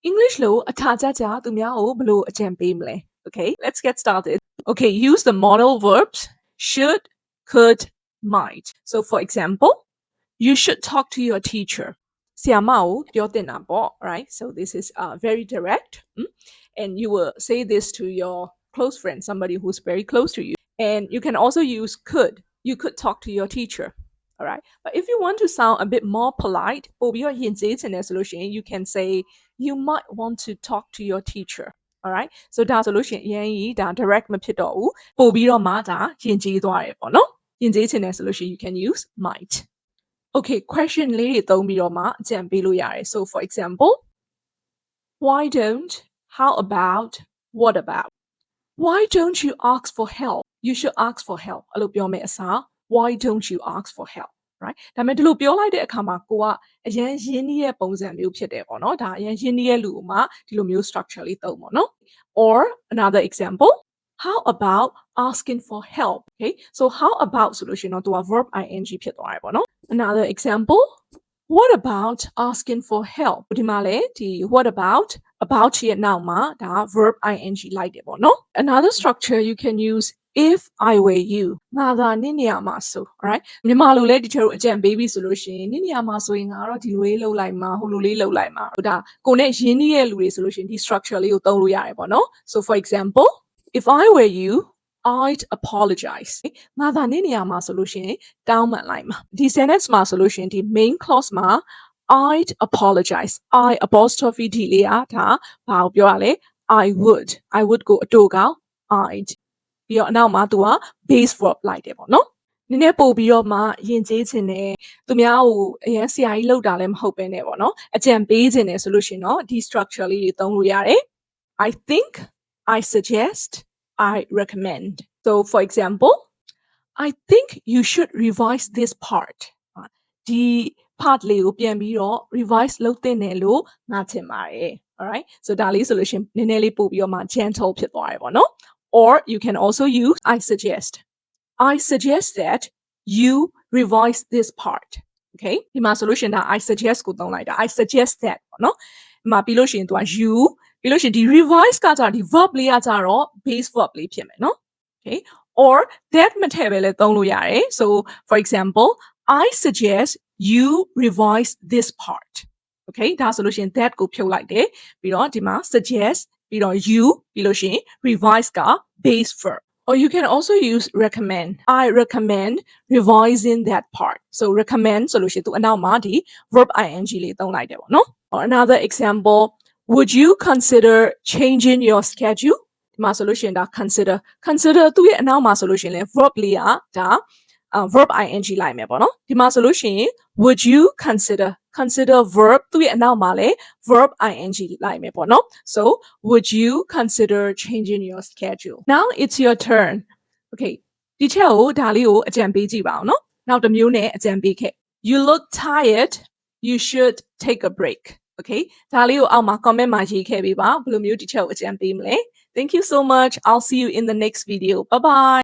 English လို့အထာကြကြသူများကိုဘယ်လိုအကြံပေးမလဲ Okay, let's get started. Okay, use the modal verbs should, could, might. So for example, you should talk to your teacher. ဆရာမကိုပြောတင်တာပေါ့ right? So this is very direct. And you will say this to your close friend, somebody who's very close to you. And you can also use could. You could talk to your teacher. All right. But if you want to sound a bit more polite, ပိုပြီးတော့ယဉ်ကျေးချင်တယ်ဆိုလို့ရှိရင် you can say you might want to talk to your teacher. All right. So ဒါဆိုလို့ရှိရင်အရင်ကြီးဒါ direct မဖြစ်တော့ဘူးပို့ပြီးတော့မှဒါယဉ်ကျေးသွားတယ်ပေါ့နော်ယဉ်ကျေးချင်တယ်ဆိုလို့ရှိရင် you can use might. Okay, question လေးတွေသုံးပြီးတော့မှအကြံပေးလို့ရတယ်. So for example, why don't, how about, what about? Why don't you ask for help? You should ask for help. အဲ့လိုပြောမယ်အစား why don't you ask for help? Right? ဒါပေမဲ့ဒီလိုပြောလိုက်တဲ့အခါမှာကိုကအရင်ရင်းနှီးတဲ့ပုံစံမျိုးဖြစ်တယ်ပေါ့နော်ဒါအရင်ရင်းနှီးတဲ့လူကမှဒီလိုမျိုး structure လေးသုံးပေါ့နော် or another example, how about asking for help? Okay? So how about ဆိုလို့ရှိရင်တော့သူက verb ing ဖြစ်သွားတယ်ပေါ့နော် another example, what about asking for help? ဒီမှာလေဒီ what about ရဲ့နောက်မှာဒါ verb ing လိုက်တယ်ပေါ့နော် another structure you can use if I were you ငါသာနင့်နေရာမှာဆို alright မြန်မာလိုလဲဒီချောအကြံပေးပြီးဆိုလို့ရှိရင်နင့်နေရာမှာဆိုရင်ငါတော့ဒီလိုလေးလုပ်လိုက်မှာဟိုလိုလေးလုပ်လိုက်မှာဒါကိုနဲ့ရင်းနှီးတဲ့လူတွေဆိုလို့ရှိရင်ဒီ structure လေးကိုသုံးလို့ရတယ်ပေါ့နော် so for example, if I were you, I'd apologize ငါသာနင့်နေရာမှာဆိုလို့ရှိရင်တောင်းပန်လိုက်မှာဒီ sentence မှာဆိုလို့ရှိရင်ဒီ main clause မှာ I'd apologize I apostrophe d လေးอ่ะဒါဘာကိုပြောရလဲ I would ကိုအတူကောက် I'd ပြီးတော့အနောက်မှာသူက base verb လိုက်တယ်ပေါ့နော်နည်းနည်းပို့ပြီးတော့မှယဉ်ကျေးခြင်းနဲ့သူများကိုအရင်ဆရာကြီးလောက်တာလည်းမဟုတ်ပဲနဲ့ပေါ့နော်အကြံပေးခြင်းနဲ့ဆိုလို့ရှိရင်တော့ဒီ structure လေးတွေသုံးလို့ရတယ် I think, I suggest, I recommend. So for example, I think you should revise this part. ဒီ part လေးကိုပြန်ပြီးတော့ revise လုပ်သင့်တယ်လို့ငါထင်ပါတယ် alright so ဒါလေးဆိုလို့ရှိရင်နည်းနည်းလေးပို့ပြီးတော့မှ gentle ဖြစ်သွားတယ်ပေါ့နော် or you can also use I suggest that you revise this part. Okay ဒီမှာဆိုလို့ရှိရင်ဒါ I suggest ကိုသုံးလိုက်တာ I suggest that ပေါ့နော်ဒီမှာပြီးလို့ရှိရင်သူက you ပြီးလို့ရှိရင်ဒီ revise ကကြတော့ဒီ verb လေးကကြတော့ base verb လေးဖြစ်မယ်နော် okay or that မထည့်ပဲလဲသုံးလို့ရတယ် so for example, I suggest you revise this part. Okay ဒါဆိုလို့ရှိရင် that ကိုဖြုတ်လိုက်တယ်ပြီးတော့ဒီမှာ suggest ပြီးတော့ you ပြီးလို့ရှိရင် revise က base verb. Or you can also use recommend. I recommend revising that part. So recommend ဆိုလို့ရှိရင်သူအနောက်မှာဒီ verb ing လေးသုံးလိုက်တယ်ပေါ့နော် Or another example, would you consider changing your schedule? ဒီမှာဆိုလို့ရှိရင်ဒါ consider သူ့ရဲ့အနောက်မှာဆိုလို့ရှိရင်လည်း verb လေးကဒါ verb ing လိုက်မယ်ပေါ့နော်ဒီမှာဆိုလို့ရှိရင် would you consider verb သူ့ရဲ့အနောက်မှာလည်း verb ing လိုက်မယ်ပေါ့နော် so would you consider changing your schedule? Now it's your turn. Okay ဒီချက်ကိုဒါလေးကိုအကြံပေးကြည့်ပါအောင်နော်နောက်တစ်မျိုးနဲ့အကြံပေးခဲ့ you look tired, you should take a break. Okay ဒါလေးကိုအောက်မှာ comment မှာရေးခဲ့ပေးပါဘယ်လိုမျိုးဒီချက်ကိုအကြံပေးမလဲ Thank you so much. I'll see you in the next video. Bye bye.